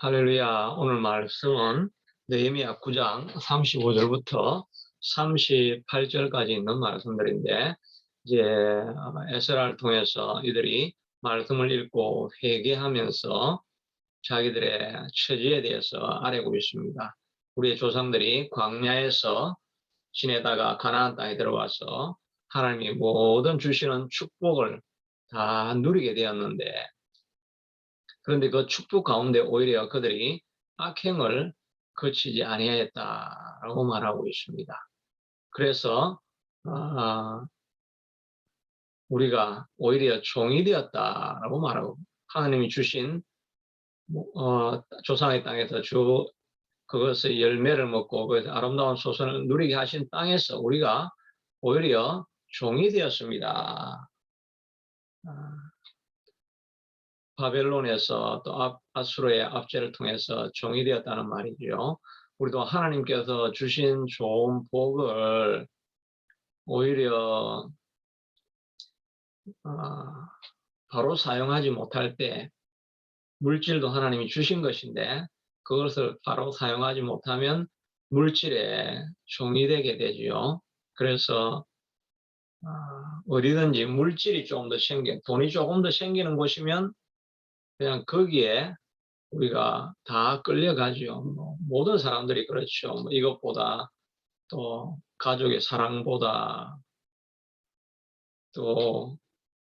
할렐루야. 오늘 말씀은 느헤미야 9장 35절부터 38절까지 있는 말씀들인데, 이제 에스라를 통해서 이들이 말씀을 읽고 회개하면서 자기들의 처지에 대해서 알고 있습니다. 우리의 조상들이 광야에서 지내다가 가나안 땅에 들어와서 하나님이 모든 주시는 축복을 다 누리게 되었는데, 그런데 그 축복 가운데 오히려 그들이 악행을 거치지 아니하였다라고 말하고 있습니다. 그래서 우리가 오히려 종이 되었다라고 말하고, 하나님이 주신 조상의 땅에서 그것의 열매를 먹고 그 아름다운 소선을 누리게 하신 땅에서 우리가 오히려 종이 되었습니다. 바벨론에서 또 아수르의 압제를 통해서 종이 되었다는 말이죠. 우리도 하나님께서 주신 좋은 복을 오히려 바로 사용하지 못할 때, 물질도 하나님이 주신 것인데 그것을 바로 사용하지 못하면 물질의 종이 되게 되지요. 그래서 어디든지 물질이 좀 더 돈이 조금 더 생기는 곳이면 그냥 거기에 우리가 다 끌려가죠. 모든 사람들이 그렇죠. 이것보다, 또 가족의 사랑보다, 또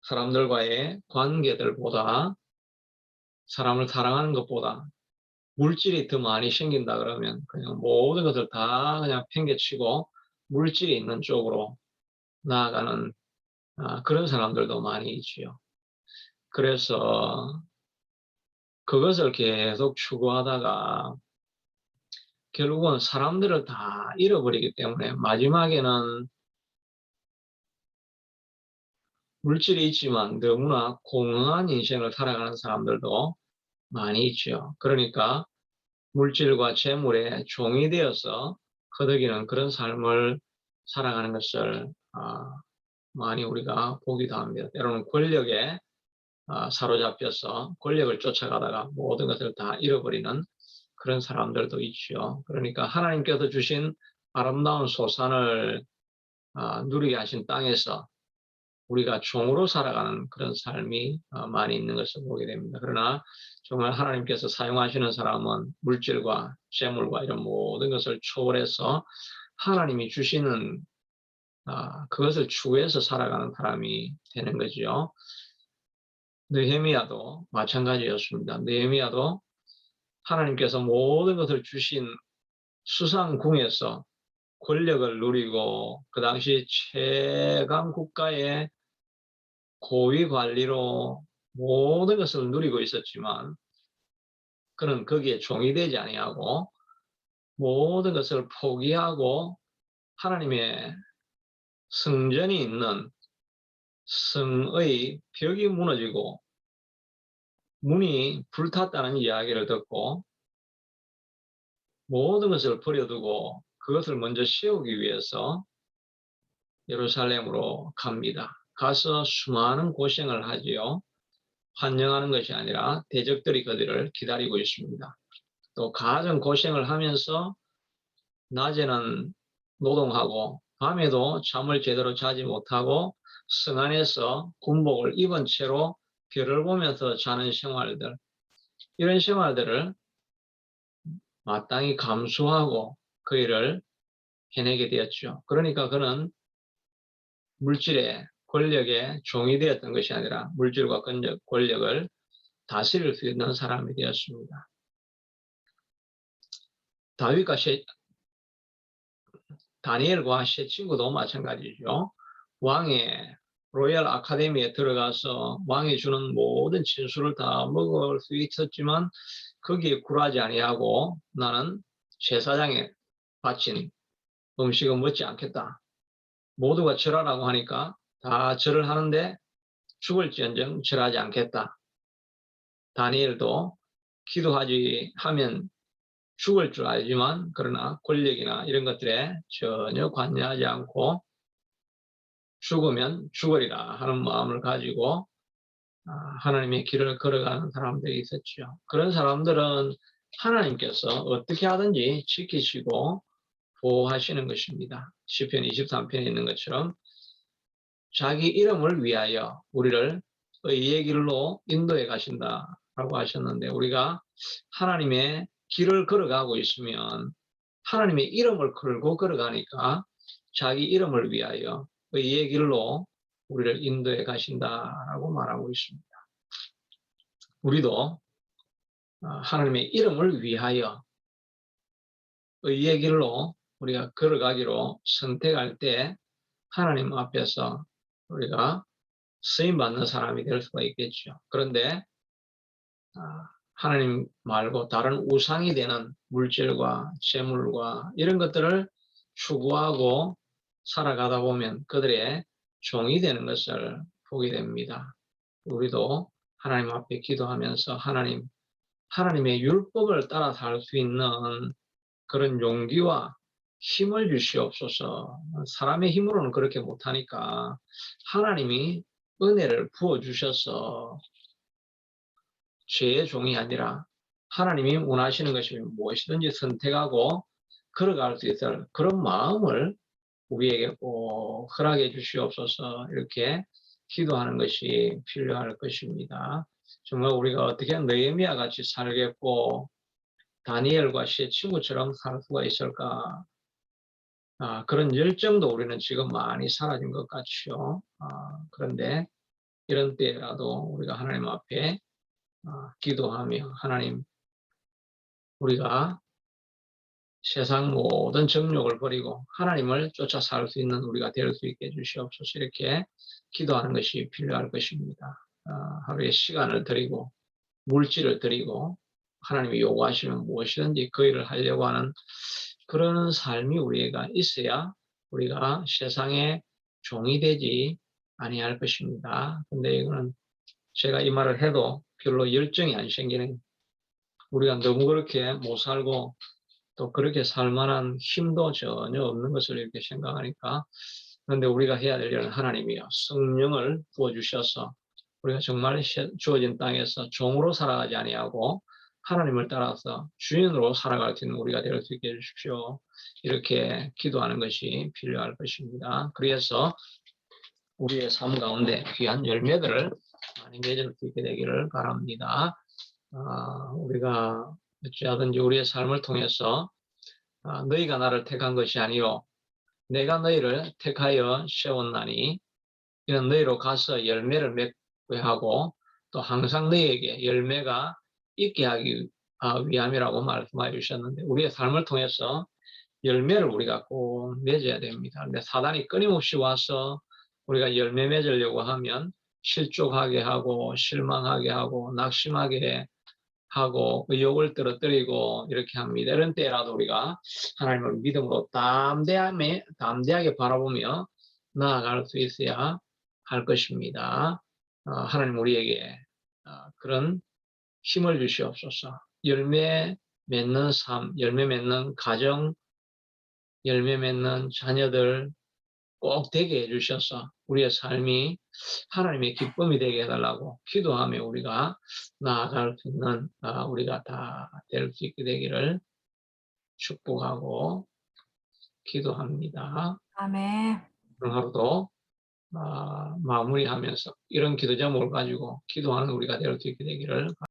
사람들과의 관계들보다, 사람을 사랑하는 것보다 물질이 더 많이 생긴다 그러면 그냥 모든 것을 다 그냥 팽개치고 물질이 있는 쪽으로 나아가는 그런 사람들도 많이 있지요. 그래서 그것을 계속 추구하다가 결국은 사람들을 다 잃어버리기 때문에 마지막에는 물질이 있지만 너무나 공허한 인생을 살아가는 사람들도 많이 있죠. 그러니까 물질과 재물에 종이 되어서 허덕이는 그런 삶을 살아가는 것을 많이 우리가 보기도 합니다. 때로는 권력에 사로잡혀서 권력을 쫓아가다가 모든 것을 다 잃어버리는 그런 사람들도 있죠. 그러니까 하나님께서 주신 아름다운 소산을 누리게 하신 땅에서 우리가 종으로 살아가는 그런 삶이 많이 있는 것을 보게 됩니다. 그러나 정말 하나님께서 사용하시는 사람은 물질과 재물과 이런 모든 것을 초월해서 하나님이 주시는 그것을 추구해서 살아가는 사람이 되는 거죠. 느헤미야도 마찬가지였습니다. 느헤미야도 하나님께서 모든 것을 주신 수상궁에서 권력을 누리고 그 당시 최강 국가의 고위 관리로 모든 것을 누리고 있었지만 그는 거기에 종이 되지 아니하고 모든 것을 포기하고 하나님의 성전이 있는 성의 벽이 무너지고 문이 불탔다는 이야기를 듣고 모든 것을 버려두고 그것을 먼저 세우기 위해서 예루살렘으로 갑니다. 가서 수많은 고생을 하지요. 환영하는 것이 아니라 대적들이 그들을 기다리고 있습니다. 또 가정 고생을 하면서 낮에는 노동하고 밤에도 잠을 제대로 자지 못하고 성 안에서 군복을 입은 채로 별을 보면서 자는 생활들, 이런 생활들을 마땅히 감수하고 그 일을 해내게 되었죠. 그러니까 그는 물질의 권력의 종이 되었던 것이 아니라 물질과 권력을 다스릴 수 있는 사람이 되었습니다. 다니엘과 세 친구도 마찬가지죠. 왕의 로열 아카데미에 들어가서 왕이 주는 모든 진술을 다 먹을 수 있었지만 거기에 굴하지 아니하고 나는 제사장에 바친 음식은 먹지 않겠다. 모두가 절하라고 하니까 다 절을 하는데 죽을지언정 절하지 않겠다. 다니엘도 기도하지 하면 죽을 줄 알지만 그러나 권력이나 이런 것들에 전혀 관여하지 않고 죽으면 죽으리라 하는 마음을 가지고 하나님의 길을 걸어가는 사람들이 있었죠. 그런 사람들은 하나님께서 어떻게 하든지 지키시고 보호하시는 것입니다. 시편 23편에 있는 것처럼 자기 이름을 위하여 우리를 의의 길로 인도해 가신다라고 하셨는데, 우리가 하나님의 길을 걸어가고 있으면 하나님의 이름을 걸고 걸어가니까 자기 이름을 위하여 의의 길로 우리를 인도해 가신다라고 말하고 있습니다. 우리도 하나님의 이름을 위하여 의의 길로 우리가 걸어가기로 선택할 때 하나님 앞에서 우리가 쓰임받는 사람이 될 수가 있겠죠. 그런데 하나님 말고 다른 우상이 되는 물질과 재물과 이런 것들을 추구하고 살아가다 보면 그들의 종이 되는 것을 보게 됩니다. 우리도 하나님 앞에 기도하면서 하나님의 율법을 따라 살 수 있는 그런 용기와 힘을 주시옵소서. 사람의 힘으로는 그렇게 못하니까 하나님이 은혜를 부어주셔서 죄의 종이 아니라 하나님이 원하시는 것이 무엇이든지 선택하고 걸어갈 수 있을 그런 마음을 우리에게 꼭 허락해 주시옵소서. 이렇게 기도하는 것이 필요할 것입니다. 정말 우리가 어떻게 느헤미야 같이 살겠고 다니엘과 세 친구처럼 살 수가 있을까? 그런 열정도 우리는 지금 많이 사라진 것 같죠. 그런데 이런 때라도 우리가 하나님 앞에 기도하며 하나님, 우리가 세상 모든 정욕을 버리고 하나님을 쫓아 살 수 있는 우리가 될 수 있게 해주시옵소서. 이렇게 기도하는 것이 필요할 것입니다. 하루에 시간을 드리고 물질을 드리고 하나님이 요구하시면 무엇이든지 그 일을 하려고 하는 그런 삶이 우리가 있어야 우리가 세상의 종이 되지 아니할 것입니다. 근데 이거는 제가 이 말을 해도 별로 열정이 안 생기는, 우리가 너무 그렇게 못 살고 또 그렇게 살 만한 힘도 전혀 없는 것을 이렇게 생각하니까, 그런데 우리가 해야 될 일은 하나님이요 성령을 부어주셔서 우리가 정말 주어진 땅에서 종으로 살아가지 아니하고 하나님을 따라서 주인으로 살아갈 수 있는 우리가 될 수 있게 해주십시오. 이렇게 기도하는 것이 필요할 것입니다. 그래서 우리의 삶 가운데 귀한 열매들을 많이 맺을 수 있게 되기를 바랍니다. 우리가 어찌하든지 우리의 삶을 통해서 너희가 나를 택한 것이 아니요 내가 너희를 택하여 세웠나니 이는 너희로 가서 열매를 맺게 하고 또 항상 너희에게 열매가 있게 하기 위함이라고 말씀해 주셨는데, 우리의 삶을 통해서 열매를 우리가 꼭 맺어야 됩니다. 근데 사단이 끊임없이 와서 우리가 열매 맺으려고 하면 실족하게 하고 실망하게 하고 낙심하게 하고 의욕을 떨어뜨리고 이렇게 합니다. 이런 때라도 우리가 하나님을 믿음으로 담대하게 바라보며 나아갈 수 있어야 할 것입니다. 하나님 우리에게 그런 힘을 주시옵소서. 열매 맺는 삶, 열매 맺는 가정, 열매 맺는 자녀들 꼭 되게 해주셔서 우리의 삶이 하나님의 기쁨이 되게 해달라고 기도하며 우리가 나아갈 수 있는 우리가 다 될 수 있게 되기를 축복하고 기도합니다. 아멘. 오늘 하루도 마무리하면서 이런 기도 제목을 가지고 기도하는 우리가 될 수 있게 되기를